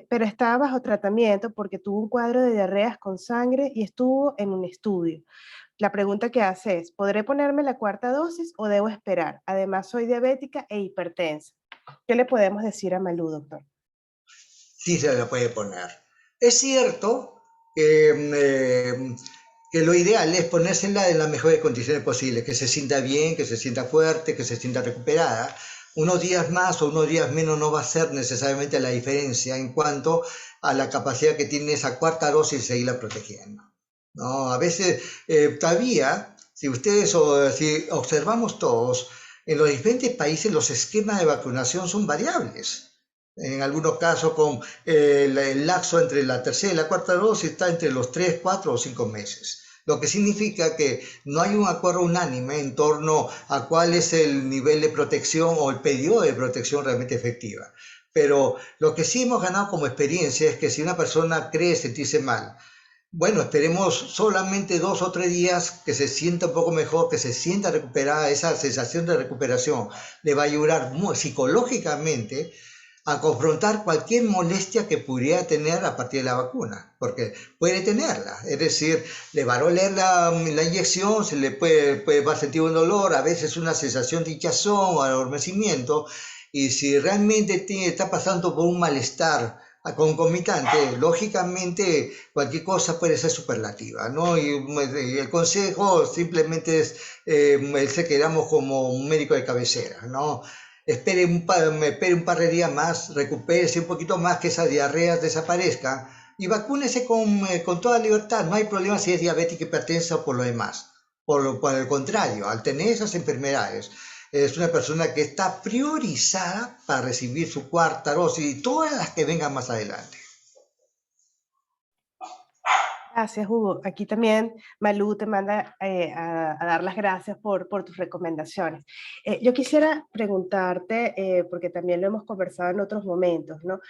pero está bajo tratamiento porque tuvo un cuadro de diarreas con sangre y estuvo en un estudio. La pregunta que hace es, ¿podré ponerme la cuarta dosis o debo esperar? Además, soy diabética e hipertensa. ¿Qué le podemos decir a Malú, doctor? Sí se la puede poner. Es cierto que lo ideal es ponérsela en las mejores condiciones posibles, que se sienta bien, que se sienta fuerte, que se sienta recuperada. Unos días más o unos días menos no va a ser necesariamente la diferencia en cuanto a la capacidad que tiene esa cuarta dosis de seguirla protegiendo. ¿No? A veces, todavía, si ustedes o si observamos todos, en los diferentes países los esquemas de vacunación son variables. En algunos casos con el lapso entre la tercera y la cuarta dosis está entre los 3, 4 o 5 meses. Lo que significa que no hay un acuerdo unánime en torno a cuál es el nivel de protección o el periodo de protección realmente efectiva. Pero lo que sí hemos ganado como experiencia es que si una persona cree sentirse mal, bueno, esperemos solamente 2 o 3 días que se sienta un poco mejor, que se sienta recuperada, esa sensación de recuperación le va a ayudar psicológicamente a confrontar cualquier molestia que pudiera tener a partir de la vacuna, porque puede tenerla, es decir, le va a doler la inyección, se le va a sentir un dolor, a veces una sensación de hinchazón o adormecimiento, y si realmente está pasando por un malestar concomitante, lógicamente cualquier cosa puede ser superlativa, ¿no? Y el consejo simplemente es, se quedamos como un médico de cabecera, ¿no? Espere un par de días más, recupérese un poquito más, que esas diarreas desaparezcan y vacúnese con toda libertad. No hay problema si es diabética, hipertensa o por lo demás. Por el contrario, al tener esas enfermedades, es una persona que está priorizada para recibir su cuarta dosis y todas las que vengan más adelante. Gracias, Hugo. Aquí también Malú te manda a dar las gracias por tus recomendaciones. Yo quisiera preguntarte, porque también lo hemos conversado en otros momentos, ¿no?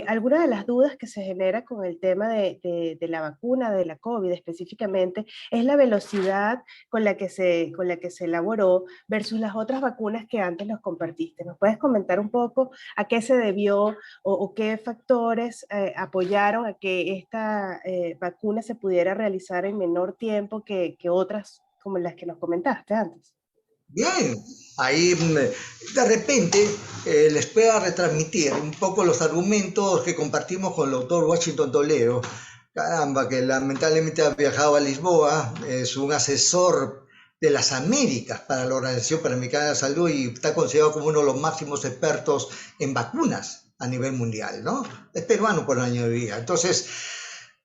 Alguna de las dudas que se genera con el tema de la vacuna, de la COVID específicamente, es la velocidad con la que se elaboró versus las otras vacunas que antes nos compartiste. ¿Nos puedes comentar un poco a qué se debió o qué factores apoyaron a que esta vacuna se pudiera realizar en menor tiempo que otras como las que nos comentaste antes? Bien, ahí de repente les pueda retransmitir un poco los argumentos que compartimos con el doctor Washington Toledo. Caramba, que lamentablemente ha viajado a Lisboa, es un asesor de las Américas para la Organización Panamericana de la Salud y está considerado como uno de los máximos expertos en vacunas a nivel mundial, ¿no? Es peruano por año de vida. Entonces,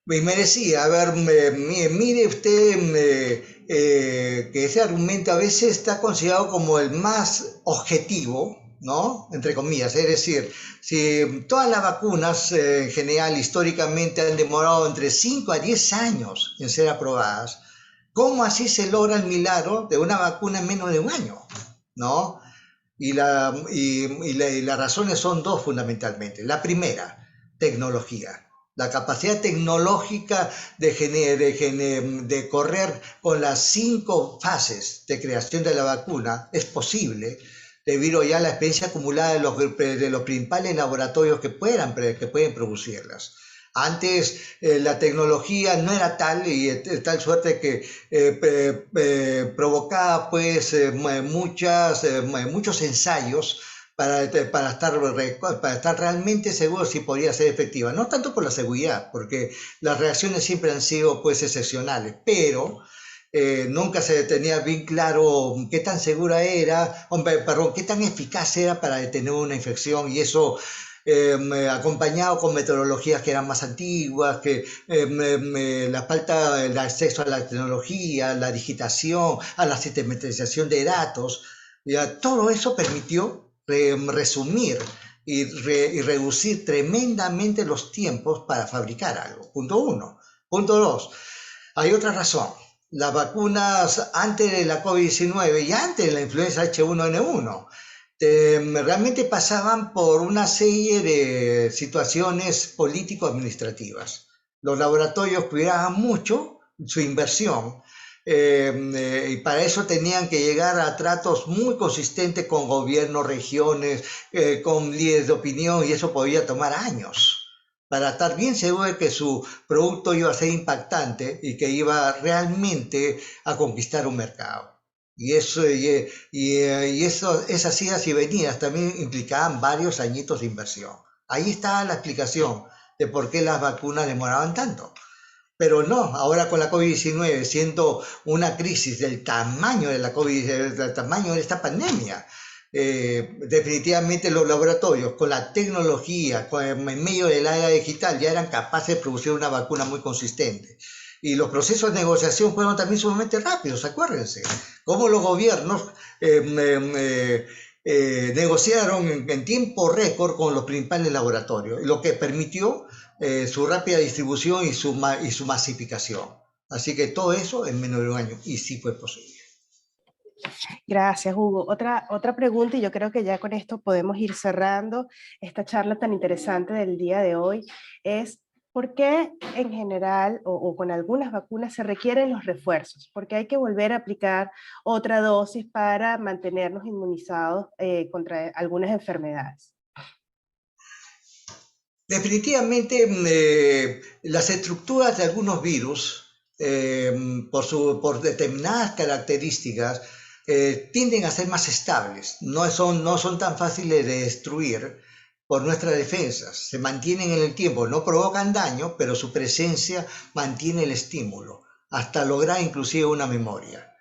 me decía, a ver, mire usted que ese argumento a veces está considerado como el más objetivo, ¿no? Entre comillas, es decir, si todas las vacunas en general históricamente han demorado entre 5 a 10 años en ser aprobadas, ¿cómo así se logra el milagro de una vacuna en menos de un año? ¿No? Y las razones son dos fundamentalmente. La primera, tecnología. La capacidad tecnológica de correr con las 5 fases de creación de la vacuna es posible debido ya a la experiencia acumulada de los principales laboratorios que pueden producirlas. Antes la tecnología no era tal y tal suerte que provocaba pues muchos ensayos para estar realmente seguros si podría ser efectiva. No tanto por la seguridad, porque las reacciones siempre han sido pues excepcionales, pero nunca se tenía bien claro qué tan segura era, perdón, qué tan eficaz era para detener una infección y eso acompañado con metodologías que eran más antiguas, que la falta del acceso a la tecnología, la digitación, a la sistematización de datos, ya, todo eso permitió resumir y reducir tremendamente los tiempos para fabricar algo. Punto uno. Punto dos. Hay otra razón. las vacunas antes de la COVID-19 y antes de la influenza H1N1 realmente pasaban por una serie de situaciones político-administrativas. Los laboratorios cuidaban mucho su inversión y para eso tenían que llegar a tratos muy consistentes con gobiernos, regiones, con líderes de opinión y eso podía tomar años para estar bien seguro de que su producto iba a ser impactante y que iba realmente a conquistar un mercado. Y eso, esas idas y venidas también implicaban varios añitos de inversión. Ahí está la explicación de por qué las vacunas demoraban tanto. Pero no, ahora con la COVID-19, siendo una crisis del tamaño de la COVID, del tamaño de esta pandemia, definitivamente los laboratorios con la tecnología, en medio del área digital, ya eran capaces de producir una vacuna muy consistente. Y los procesos de negociación fueron también sumamente rápidos, acuérdense. Cómo los gobiernos negociaron en tiempo récord con los principales laboratorios, lo que permitió su rápida distribución y su masificación. Así que todo eso en menos de un año, y sí fue posible. Gracias, Hugo. Otra pregunta, y yo creo que ya con esto podemos ir cerrando esta charla tan interesante del día de hoy, es ¿por qué en general o con algunas vacunas se requieren los refuerzos? ¿Por qué hay que volver a aplicar otra dosis para mantenernos inmunizados contra algunas enfermedades? Definitivamente las estructuras de algunos virus, por determinadas características, tienden a ser más estables, no son tan fáciles de destruir por nuestras defensas, se mantienen en el tiempo, no provocan daño, pero su presencia mantiene el estímulo, hasta lograr inclusive una memoria.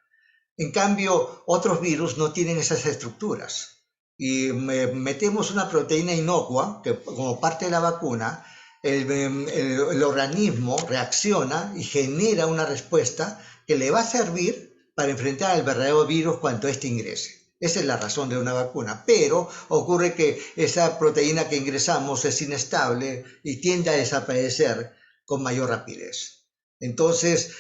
En cambio, otros virus no tienen esas estructuras y metemos una proteína inocua que como parte de la vacuna, el organismo reacciona y genera una respuesta que le va a servir para enfrentar al verdadero virus cuando éste ingrese. Esa es la razón de una vacuna, pero ocurre que esa proteína que ingresamos es inestable y tiende a desaparecer con mayor rapidez. Entonces,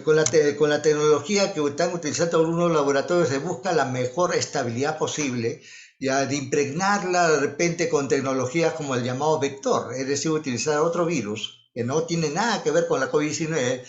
con la tecnología que están utilizando algunos laboratorios se busca la mejor estabilidad posible, ya de impregnarla de repente con tecnologías como el llamado vector, es decir, utilizar otro virus que no tiene nada que ver con la COVID-19,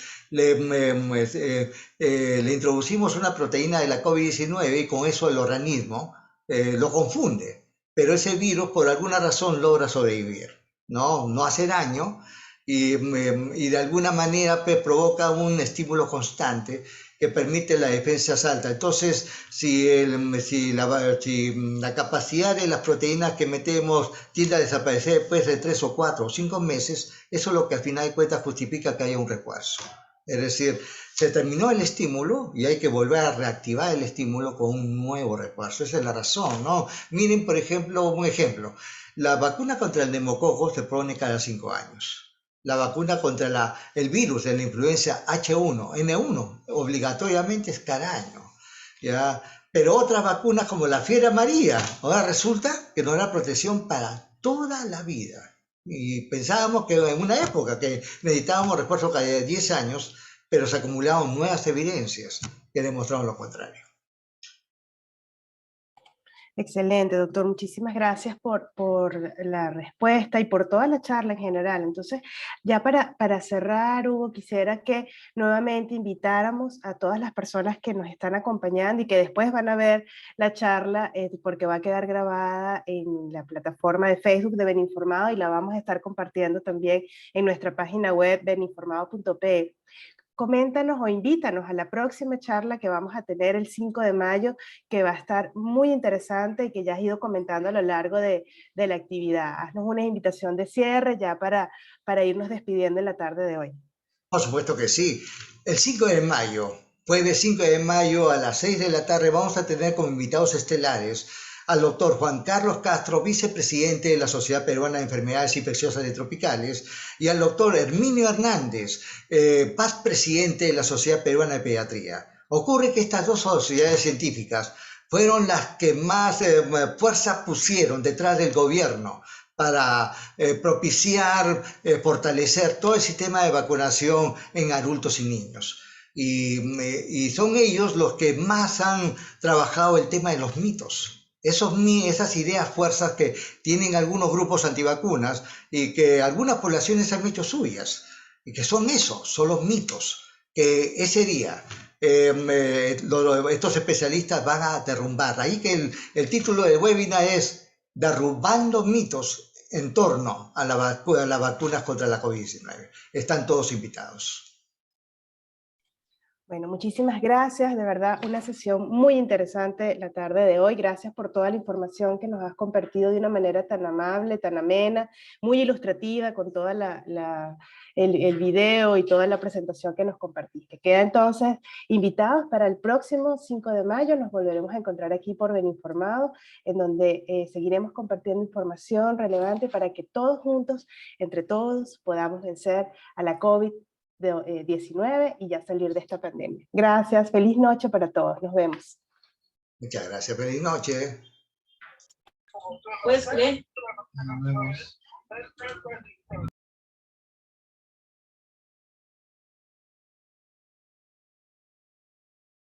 le introducimos una proteína de la COVID-19 y con eso el organismo lo confunde, pero ese virus por alguna razón logra sobrevivir, no hace daño y de alguna manera provoca un estímulo constante que permite la defensa alta. Entonces, si la capacidad de las proteínas que metemos tiende a desaparecer después de 3 o 4 o 5 meses, eso es lo que al final de cuentas justifica que haya un refuerzo. Es decir, se terminó el estímulo y hay que volver a reactivar el estímulo con un nuevo refuerzo. Esa es la razón, ¿no? Miren, por ejemplo, un ejemplo. La vacuna contra el neumococo se pone cada 5 años. La vacuna contra el virus de la influenza H1N1 obligatoriamente es cada año, ¿ya? Pero otras vacunas como la fiebre amarilla, ahora resulta que nos da protección para toda la vida. Y pensábamos que en una época que necesitábamos refuerzo cada 10 años, pero se acumularon nuevas evidencias que demostraron lo contrario. Excelente, doctor. Muchísimas gracias por la respuesta y por toda la charla en general. Entonces, ya para cerrar, Hugo, quisiera que nuevamente invitáramos a todas las personas que nos están acompañando y que después van a ver la charla, porque va a quedar grabada en la plataforma de Facebook de Beninformado y la vamos a estar compartiendo también en nuestra página web beninformado.pe. Coméntanos o invítanos a la próxima charla que vamos a tener el 5 de mayo, que va a estar muy interesante y que ya has ido comentando a lo largo de la actividad. Haznos una invitación de cierre ya para irnos despidiendo en la tarde de hoy. Por supuesto que sí. El 5 de mayo, jueves 5 de mayo a las 6 de la tarde, vamos a tener como invitados estelares al doctor Juan Carlos Castro, vicepresidente de la Sociedad Peruana de Enfermedades Infecciosas y Tropicales, y al doctor Herminio Hernández, paz presidente de la Sociedad Peruana de Pediatría. Ocurre que estas dos sociedades científicas fueron las que más fuerza pusieron detrás del gobierno para propiciar, fortalecer todo el sistema de vacunación en adultos y niños. Y son ellos los que más han trabajado el tema de los mitos. Esas ideas fuerzas que tienen algunos grupos antivacunas y que algunas poblaciones han hecho suyas, y que son son los mitos, que ese día estos especialistas van a derrumbar. Ahí que el título del webinar es Derrumbando mitos en torno a las vacunas contra la COVID-19. Están todos invitados. Bueno, muchísimas gracias, de verdad, una sesión muy interesante la tarde de hoy. Gracias por toda la información que nos has compartido de una manera tan amable, tan amena, muy ilustrativa, con toda el video y toda la presentación que nos compartiste. Queda entonces invitados para el próximo 5 de mayo, nos volveremos a encontrar aquí por Beninformado, en donde seguiremos compartiendo información relevante para que todos juntos, entre todos, podamos vencer a la COVID-19 y ya salir de esta pandemia. Gracias, feliz noche para todos, nos vemos. Muchas gracias, feliz noche. Pues bien. Nos vemos.